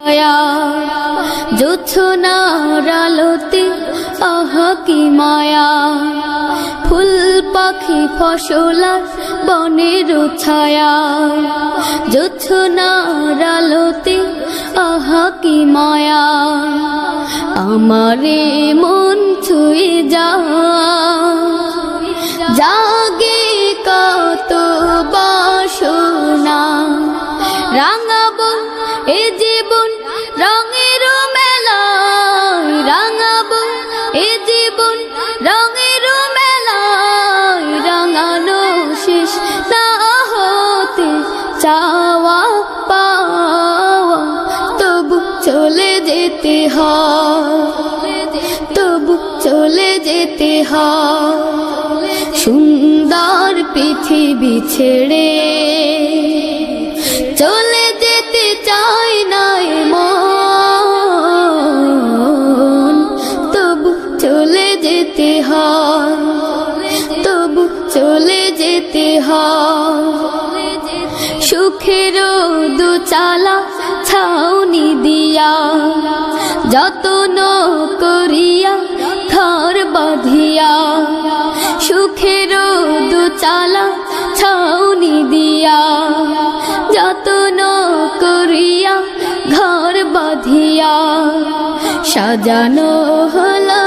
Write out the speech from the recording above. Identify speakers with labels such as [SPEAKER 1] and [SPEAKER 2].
[SPEAKER 1] ছায়া জোছনার আলোতে আহা কি মায়া ফুল পাখি ফসলার বনের ছায়া জোছনার আলোতে আহা কি মায়া আমারে মন ছুঁয়ে জাগে কত বাসনা রাঙাবো এ জীবন রঙের মেলায় রাঙাবো এ জীবন রঙের মেলায় রাঙানো শেষ না হতে চাওয়া পাওয়া তবু চলে যেতে হয় তবু চলে যেতে হয় সুন্দর পৃথিবী ছেড়ে চলে যেতে চাই না মন তবু চলে যেতে হয় তবু চলে যেতে হয় সুখের দুচালা ছাউনি দিয়া যতন করিয়া ঘর বাঁধিয়া সুখের দুচালা ছাউনি দিয়া যতন করিয়া ঘর বাঁধিয়া সাজানো হলো